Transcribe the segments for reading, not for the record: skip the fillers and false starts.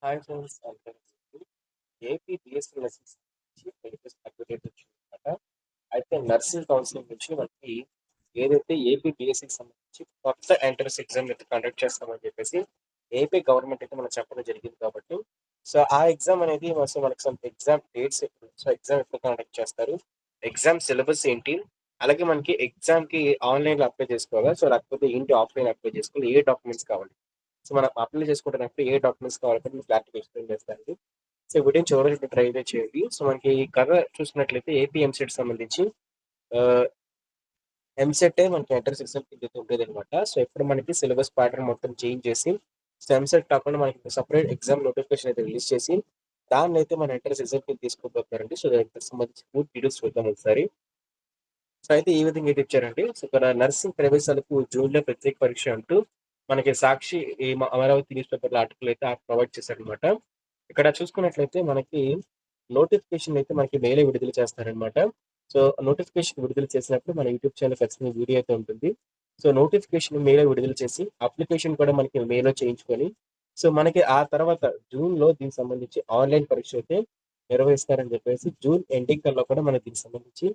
Hi friends, అందరికీ AP BSc nursing నుంచి latest update వచ్చిందన్నమాట. అయితే నర్సింగ్ కౌన్సిలింగ్ నుంచి మనకి ఏదైతే ఏపీ బిఎస్సికి సంబంధించి కొత్త ఎంట్రన్స్ ఎగ్జామ్ అయితే కండక్ట్ చేస్తామని చెప్పేసి ఏపీ గవర్నమెంట్ అయితే మనకు చెప్పడం జరిగింది కాబట్టి సో ఆ ఎగ్జామ్ అనేది మనకి some ఎగ్జామ్ డేట్స్ ఎప్పుడు సో ఎగ్జామ్ ఎప్పుడు కండక్ట్ చేస్తారు, ఎగ్జామ్ సిలబస్ ఏంటి, అలాగే మనకి ఎగ్జామ్ కి ఆన్లైన్ లో అప్లై చేసుకోవాలా సో లేకపోతే ఏంటి ఆఫ్లైన్ అప్లై చేసుకోవాలి, ఏ డాక్యుమెంట్స్ కావాలి, సో మనం అప్లై చేసుకుంటున్నప్పుడు ఏ డాక్యుమెంట్స్ కావాలంటే మీకు క్లారిటీ ఎక్స్ప్లెయిన్ చేస్తానండి. సో వీడియో చివరికి ట్రై అయితే చేయండి. సో మనకి ఈ కథ చూసినట్లయితే ఏపీ ఎంసెట్ సంబంధించి ఎంసెట్ మనకి ఎంట్రన్స్ ఎగ్జామ్ కింద ఉండేది అనమాట. సో ఇప్పుడు మనకి సిలబస్ ప్యాటర్న్ మొత్తం చేంజ్ చేసి సో ఎంసెట్ కాకుండా మనకి సపరేట్ ఎగ్జామ్ నోటిఫికేషన్ అయితే రిలీజ్ చేసి దాన్ని అయితే మన ఎంట్రన్స్ ఎగ్జామ్ కింద తీసుకోబోతున్నారండి. సో దానికి సంబంధించి పూర్తి డీటెయిల్స్ చూద్దాం ఒకసారి. సో అయితే ఈ విధంగా అయితే ఇచ్చారండి. సో ఇక్కడ నర్సింగ్ ప్రవేశాలకు జూన్ లో ప్రత్యేక పరీక్ష అంటూ మనకి సాక్షి ఈ అమరావతి న్యూస్ పేపర్ ఆర్టికల్ అయితే ప్రొవైడ్ చేశారనమాట. ఇక్కడ చూసుకున్నట్లయితే మనకి నోటిఫికేషన్ అయితే మనకి మెయిల్ విడుదల చేస్తారనమాట. సో నోటిఫికేషన్ విడుదల చేసినప్పుడు మన యూట్యూబ్ ఛానల్ ఖచ్చితంగా వీడియో అయితే ఉంటుంది. సో నోటిఫికేషన్ మెయిల్ విడుదల చేసి అప్లికేషన్ కూడా మనకి మెయిల్ చేయించుకొని సో మనకి ఆ తర్వాత జూన్ లో దీనికి సంబంధించి ఆన్లైన్ పరీక్ష అయితే నిర్వహిస్తారని చెప్పేసి జూన్ ఎండింగ్ కల్లా కూడా మనకి దీనికి సంబంధించి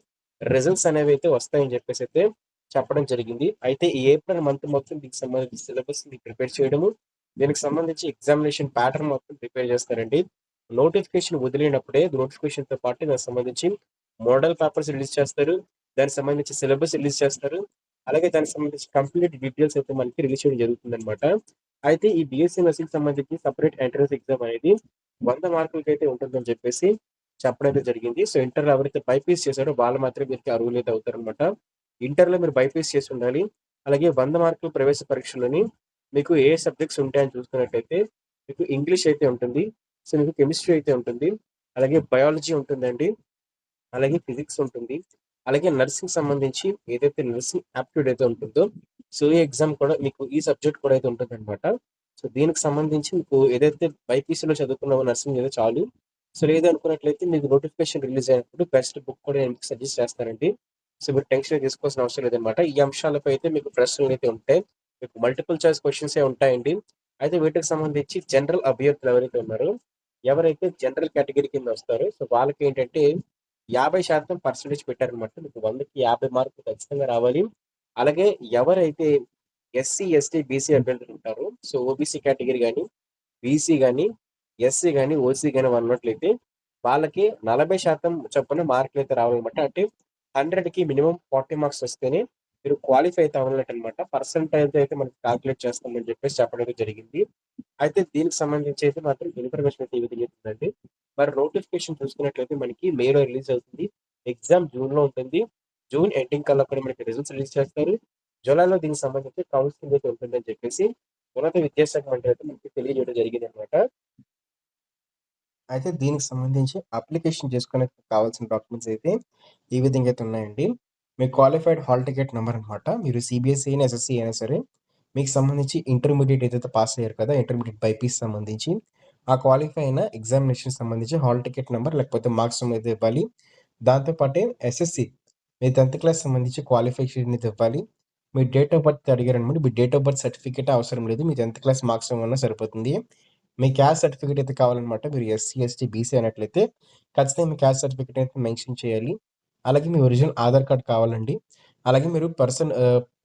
రిజల్ట్స్ అనేవి అయితే వస్తాయని చెప్పేసి అయితే చెప్పడం జరిగింది. అయితే ఈ ఏప్రిల్ మంత్ మొత్తం దీనికి సంబంధించి సిలబస్ ప్రిపేర్ చేయడము, దీనికి సంబంధించి ఎగ్జామినేషన్ ప్యాటర్న్ మొత్తం ప్రిపేర్ చేస్తారండి. నోటిఫికేషన్ వదిలినప్పుడే నోటిఫికేషన్ తో పాటు దానికి సంబంధించి మోడల్ పేపర్స్ రిలీజ్ చేస్తారు, దానికి సంబంధించి సిలబస్ రిలీజ్ చేస్తారు, అలాగే దానికి సంబంధించి కంప్లీట్ డీటెయిల్స్ అయితే మనకి రిలీజ్ చేయడం జరుగుతుంది అనమాట. అయితే ఈ బిఎస్సీ నర్సింగ్ సంబంధించి సపరేట్ ఎంట్రన్స్ ఎగ్జామ్ అనేది 100 మార్కులకి అయితే ఉంటుందని చెప్పేసి చెప్పడం అయితే జరిగింది. సో ఇంటర్లో ఎవరైతే బైపీసీ చేశారో వాళ్ళు మాత్రమే దీనికి అర్హులు అయితే అవుతారనమాట. ఇంటర్లో మీరు బైపీసీ చేసి ఉండాలి. అలాగే 100 మార్కుల ప్రవేశ పరీక్షలోని మీకు ఏ సబ్జెక్ట్స్ ఉంటాయని చూసుకున్నట్టయితే మీకు ఇంగ్లీష్ అయితే ఉంటుంది, సో మీకు కెమిస్ట్రీ అయితే ఉంటుంది, అలాగే బయాలజీ ఉంటుందండి, అలాగే ఫిజిక్స్ ఉంటుంది, అలాగే నర్సింగ్ సంబంధించి ఏదైతే నర్సింగ్ యాప్టిట్యూడ్ అయితే ఉంటుందో సో ఈ ఎగ్జామ్ కూడా మీకు ఈ సబ్జెక్ట్ కూడా అయితే ఉంటుంది అనమాట. సో దీనికి సంబంధించి మీకు ఏదైతే బైపీసీలో చదువుకున్న నర్సింగ్ ఏదో చాలు. సో లేదు అనుకున్నట్లయితే మీకు నోటిఫికేషన్ రిలీజ్ అయినప్పుడు బెస్ట్ బుక్ కూడా నేను సజెస్ట్ చేస్తానండి. సో మీరు టెన్షన్ తీసుకోవాల్సిన అవసరం లేదనమాట. ఈ అంశాలపై అయితే మీకు ప్రశ్నలు అయితే ఉంటాయి, మీకు మల్టిపుల్ చాయిస్ క్వశ్చన్స్ ఏ ఉంటాయండి. అయితే వీటికి సంబంధించి జనరల్ అభ్యర్థులు ఎవరైతే ఉన్నారో ఎవరైతే జనరల్ కేటగిరీ కింద వస్తారో సో వాళ్ళకి ఏంటంటే 50% పర్సెంటేజ్ పెట్టారనమాట. మీకు 100కి 50 మార్కులు ఖచ్చితంగా రావాలి. అలాగే ఎవరైతే ఎస్సీ, ఎస్టీ, బీసీ అభ్యర్థులు ఉంటారో సో ఓబీసీ కేటగిరీ కానీ, బీసీ కానీ, ఎస్సీ కానీ, ఓసీ కానీ ఉన్నట్లయితే వాళ్ళకి 40% చొప్పున మార్కులు అయితే రావాలన్నమాట. అంటే 100కి మినిమం 40 మార్క్స్ వస్తేనే మీరు క్వాలిఫై అయితే అవ్వాలన్నట్టు అనమాట. పర్సెంటేజ్ అయితే మనకి క్యాల్కులేట్ చేస్తామని చెప్పేసి చెప్పడం అయితే జరిగింది. అయితే దీనికి సంబంధించి అయితే మాత్రం ఇన్ఫర్మేషన్ అయితే ఈ విధంగా ఉందండి. మరి నోటిఫికేషన్ చూసుకున్నట్లయితే మనకి మేలో రిలీజ్ అవుతుంది, ఎగ్జామ్ జూన్ లో ఉంటుంది, జూన్ ఎండింగ్ కల్లా కూడా మనకి రిజల్ట్స్ రిలీజ్ చేస్తారు, జూలైలో దీనికి సంబంధించి కౌన్సిలింగ్ అయితే ఉంటుందని చెప్పేసి ఉన్నత విద్యాశాఖ మంత్రి అయితే మనకి తెలియజేయడం జరిగింది అనమాట. అయితే దీనికి సంబంధించి అప్లికేషన్ చేసుకునేకి కావాల్సిన డాక్యుమెంట్స్ అయితే ఈ విధంగా అయితే ఉన్నాయండి. మీ క్వాలిఫైడ్ హాల్ టికెట్ నెంబర్ అనమాట. మీరు సిబిఎస్ఈ అయినా ఎస్ఎస్సి అయినా సరే మీకు సంబంధించి ఇంటర్మీడియట్ ఏదైతే పాస్ అయ్యారు కదా, ఇంటర్మీడియట్ బైపీసీ సంబంధించి ఆ క్వాలిఫై అయిన ఎగ్జామినేషన్ సంబంధించి హాల్ టికెట్ నెంబర్ లేకపోతే మార్క్స్ అయితే ఇవ్వాలి. దాంతోపాటే ఎస్ఎస్సి మీ 10th క్లాస్ సంబంధించి క్వాలిఫికేషన్ అయితే ఇవ్వాలి. మీ డేట్ ఆఫ్ బర్త్ అడిగారనమాట. మీ డేట్ ఆఫ్ బర్త్ సర్టిఫికేట్ అవసరం లేదు, మీ 10th క్లాస్ మార్క్స్ ఏమన్నా సరిపోతుంది. మీ క్యాస్ట్ సర్టిఫికేట్ అయితే కావాలన్నమాట. మీరు ఎస్సీ, ఎస్టీ, బీసీ అయినట్లయితే ఖచ్చితంగా మీ క్యాస్ట్ సర్టిఫికేట్ అయితే మెన్షన్ చేయాలి. అలాగే మీ ఒరిజినల్ ఆధార్ కార్డ్ కావాలండి. అలాగే మీరు పర్సన్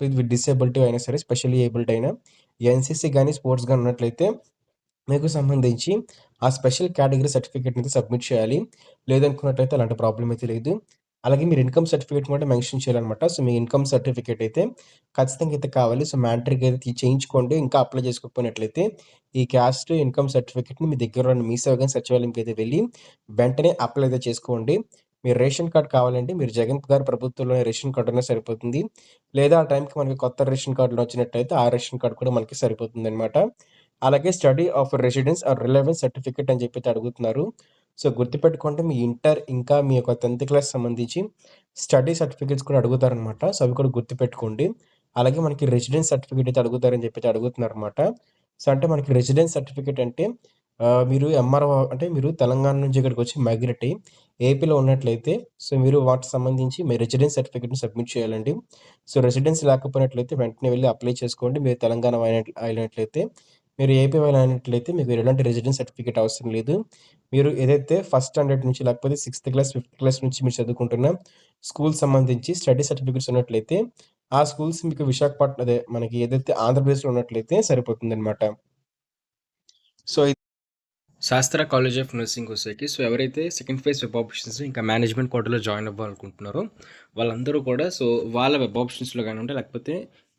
విత్ డిసేబిలిటీ అయినా సరే, స్పెషల్లీ ఏబుల్డ్ అయినా, ఎన్సీసీ కానీ స్పోర్ట్స్ కానీ ఉన్నట్లయితే మీకు సంబంధించి ఆ స్పెషల్ కేటగిరీ సర్టిఫికేట్ అయితే సబ్మిట్ చేయాలి. లేదనుకున్నట్లయితే అలాంటి ప్రాబ్లం అయితే లేదు. అలాగే మీరు ఇన్కమ్ సర్టిఫికేట్ కూడా మెన్షన్ చేయాలన్నమాట. సో మీ ఇన్కమ్ సర్టిఫికేట్ అయితే ఖచ్చితంగా అయితే కావాలి. సో మ్యాండటరీగా అయితే చేయించుకోండి. ఇంకా అప్లై చేసుకోకపోయినట్లయితే ఈ క్యాస్ట్ ఇన్కమ్ సర్టిఫికేట్‌ని మీ దగ్గర ఉన్న మీ సేవ గాని సచివాలయంకి అయితే వెళ్ళి వెంటనే అప్లై అయితే చేసుకోండి. మీరు రేషన్ కార్డ్ కావాలంటే మీరు జగన్ గారి ప్రభుత్వంలోనే రేషన్ కార్డ్ ఉన్నా సరిపోతుంది. లేదా ఆ టైంకి మనకి కొత్త రేషన్ కార్డులు వచ్చినట్టయితే ఆ రేషన్ కార్డ్ కూడా మనకి సరిపోతుందనమాట. అలాగే study of residence or relevance certificate అని చెప్పి అయితే అడుగుతున్నారు. సో గుర్తుపెట్టుకోండి, మీ ఇంటర్ ఇంకా మీ యొక్క 10th క్లాస్ సంబంధించి స్టడీ సర్టిఫికేట్స్ కూడా అడుగుతారనమాట. సో అవి కూడా గుర్తుపెట్టుకోండి. అలాగే మనకి రెసిడెన్స్ సర్టిఫికేట్ అయితే అడుగుతారని చెప్పి అయితే అడుగుతున్నారనమాట. సో అంటే మనకి రెసిడెన్స్ సర్టిఫికేట్ అంటే మీరు ఎంఆర్ఓ అంటే మీరు తెలంగాణ నుంచి ఇక్కడికి వచ్చి మైగ్రేట్ అయ్యి ఏపీలో ఉన్నట్లయితే సో మీరు వాటికి సంబంధించి మీ రెసిడెన్స్ సర్టిఫికేట్‌ని సబ్మిట్ చేయాలండి. సో రెసిడెన్స్ లేకపోయినట్లయితే వెంటనే వెళ్లి అప్లై చేసుకోండి. మీరు తెలంగాణ అయినట్లయితే మీరు ఏపీ వాళ్ళైనట్లయితే మీకు ఎలాంటి రెసిడెన్స్ సర్టిఫికేట్ అవసరం లేదు. మీరు ఏదైతే ఫస్ట్ స్టాండర్డ్ నుంచి లేకపోతే సిక్స్త్ క్లాస్, ఫిఫ్త్ క్లాస్ నుంచి మీరు చదువుకుంటున్న స్కూల్ సంబంధించి స్టడీ సర్టిఫికేట్స్ ఉన్నట్లయితే, ఆ స్కూల్స్ మీకు విశాఖపట్నం అదే మనకి ఏదైతే ఆంధ్రప్రదేశ్‌లో ఉన్నట్లయితే సరిపోతుందనమాట. సో శాస్త్ర కాలేజ్ ఆఫ్ నర్సింగ్ వచ్చేసరికి సో ఎవరైతే సెకండ్ ఫేజ్ వెబ్ ఆప్షన్స్ ఇంకా మేనేజ్మెంట్ కోటాలో జాయిన్ అవ్వాలనుకుంటున్నారో వాళ్ళందరూ కూడా సో వాళ్ళ వెబ్ ఆప్షన్స్లో కానివ్వండి లేకపోతే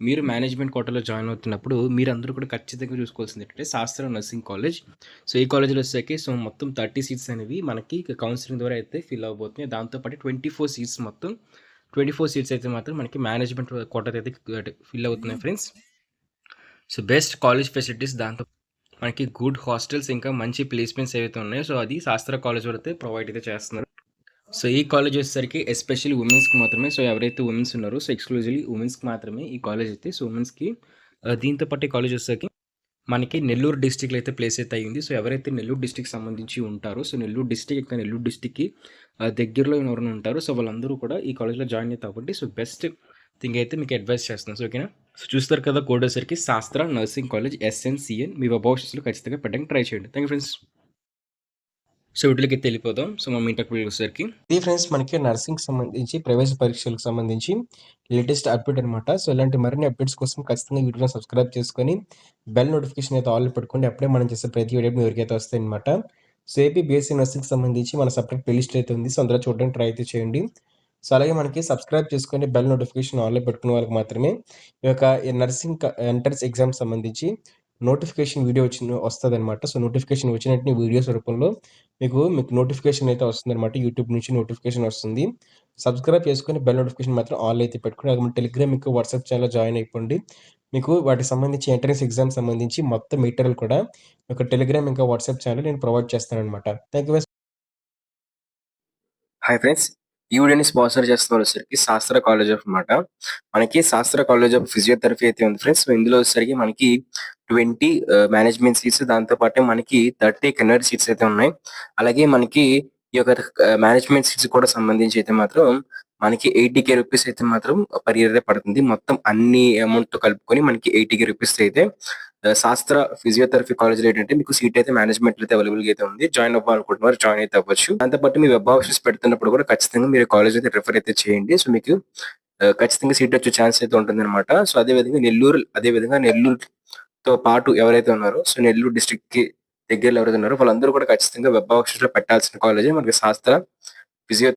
మీరు మేనేజ్మెంట్ కోటాలో జాయిన్ అవుతున్నప్పుడు మీరందరూ కూడా ఖచ్చితంగా చూసుకోవాల్సింది ఏంటంటే శాస్త్ర నర్సింగ్ కాలేజ్. సో ఈ కాలేజ్లో వచ్చేసరికి సో మొత్తం 30 సీట్స్ అనేవి మనకి కౌన్సిలింగ్ ద్వారా అయితే ఫిల్ అవ్వబోతున్నాయి. దాంతోపాటు 24 సీట్స్ మొత్తం 24 సీట్స్ అయితే మాత్రం మనకి మేనేజ్మెంట్ కోటా అయితే ఫిల్ అవుతున్నాయి friends. So best college facilities దాంతో మనకి గుడ్ హాస్టల్స్ ఇంకా మంచి ప్లేస్మెంట్స్ ఏవైతే ఉన్నాయో సో అది శాస్త్ర కాలేజ్ వాళ్ళు అయితే ప్రొవైడ్ అయితే చేస్తున్నారు. సో ఈ కాలేజ్ వచ్చేసరికి ఎస్పెషల్లీ ఉమెన్స్కి మాత్రమే. సో ఎవరైతే ఉమెన్స్ ఉన్నారో సో ఎక్స్క్లూజివ్లీ ఉమెన్స్కి మాత్రమే ఈ కాలేజ్ అయితే. సో ఉమెన్స్కి దీంతో పాటు ఈ కాలేజ్ వచ్చేసరికి మనకి నెల్లూరు డిస్టిక్లో అయితే ప్లేస్ అయితే అయ్యింది. సో ఎవరైతే నెల్లూరు డిస్టిక్ సంబంధించి ఉంటారో సో నెల్లూరు డిస్టిక్ ఇంకా నెల్లూరు డిస్టిక్కి దగ్గరలో ఎవరైనా ఉంటారో సో వాళ్ళందరూ కూడా ఈ కాలేజ్లో జాయిన్ అవుతారు కాబట్టి సో బెస్ట్ థింగ్ అయితే మీకు అడ్వైస్ చేస్తున్నాను. సో ఓకేనా. సో చూస్తారు కదా కోడ్ వచ్చేసరికి శాస్త్ర నర్సింగ్ కాలేజ్ SNCN మీ వెబ్ ఆప్షన్స్లో ఖచ్చితంగా పెట్టడానికి ట్రై చేయండి. Thank you friends. సో వీటికి వెళ్ళిపోదాం. సో మా ఇంటర్వ్యూ వచ్చేసరికి ఇది ఫ్రెండ్స్ మనకి నర్సింగ్ సంబంధించి ప్రవేశ పరీక్షలకు సంబంధించి లేటెస్ట్ అప్డేట్ అనమాట. సో ఇలాంటి మరిన్ని అప్డేట్స్ కోసం ఖచ్చితంగా వీడియోని సబ్స్క్రైబ్ చేసుకొని బెల్ నోటిఫికేషన్ అయితే ఆల్ పెట్టుకోండి. అప్పుడే మనం చేసే ప్రతి వీడియో మీ ఎవరికైతే వస్తాయి అనమాట. సో ఏపీ బీఎస్సీ నర్సింగ్ సంబంధించి మన సపరేట్ ప్లేలిస్ట్ అయితే ఉంది. సో అందులో చూడడానికి ట్రై అయితే చేయండి. సో అలాగే మనకి సబ్స్క్రైబ్ చేసుకొని బెల్ నోటిఫికేషన్ ఆన్లో పెట్టుకునే వాళ్ళకి మాత్రమే ఈ యొక్క నర్సింగ్ ఎంట్రన్స్ ఎగ్జామ్ సంబంధించి నోటిఫికేషన్ వీడియో వస్తుంది అనమాట. సో నోటిఫికేషన్ వచ్చినట్టు వీడియోస్ రూపంలో మీకు నోటిఫికేషన్ అయితే వస్తుందనమాట. యూట్యూబ్ నుంచి నోటిఫికేషన్ వస్తుంది. సబ్స్క్రైబ్ చేసుకొని బెల్ నోటిఫికేషన్ మాత్రం ఆల్ అయితే పెట్టుకుని అలాగే టెలిగ్రామ్ మీకు వాట్సాప్ ఛానల్లో జాయిన్ అయిపోండి. మీకు వాటికి సంబంధించి ఎంట్రన్స్ ఎగ్జామ్ సంబంధించి మొత్తం మెటీరియల్ కూడా ఒక టెలిగ్రామ్ ఇంకా వాట్సాప్ ఛానల్ నేను ప్రొవైడ్ చేస్తానన్నమాట. Thank you. హాయ్ ఫ్రెండ్స్, ఈ వీడియోని స్పాన్సర్ చేస్తున్న వచ్చేసరికి శాస్త్ర కాలేజ్ ఆఫ్ అన్నమాట. మనకి శాస్త్ర కాలేజ్ ఆఫ్ ఫిజియోథెరపీ అయితే ఉంది ఫ్రెండ్స్. సో ఇందులో వచ్చేసరికి మనకి 20 మేనేజ్మెంట్ సీట్స్, దాంతో పాటు మనకి 30 కెనర్ సీట్స్ అయితే ఉన్నాయి. అలాగే మనకి ఈ యొక్క మేనేజ్మెంట్ సీట్స్ కూడా సంబంధించి అయితే మాత్రం మనకి 80K రూపీస్ అయితే మాత్రం పర్ ఇయర్ పడుతుంది. మొత్తం అన్ని అమౌంట్ తో కలుపుకొని మనకి 80K రూపీస్ అయితే శాస్త్ర ఫిజియోథెరపీ కాలేజ్ ఏంటంటే మీకు సీట్ అయితే మేనేజ్మెంట్ అయితే అవైలబుల్ గా అయితే ఉంది. జాయిన్ అవ్వాలనుకుంటున్నారు జాయిన్ అయితే అవ్వచ్చు. దాంతోపాటు మీ వెబ్ ఆప్షన్స్ పెడుతున్నప్పుడు కూడా ఖచ్చితంగా మీరు కాలేజ్ అయితే రిఫర్ అయితే చేయండి. సో మీకు ఖచ్చితంగా సీట్ వచ్చే ఛాన్స్ అయితే ఉంటుంది అనమాట. సో అదే విధంగా నెల్లూరుతో పాటు ఎవరైతే ఉన్నారో సో నెల్లూరు డిస్ట్రిక్ట్ కి దగ్గరలో ఎవరైతే ఉన్నారో వాళ్ళందరూ కూడా ఖచ్చితంగా వెబ్ ఆప్షన్స్ లో పెట్టాల్సిన కాలేజ్ మనకి శాస్త్ర ఫిజియో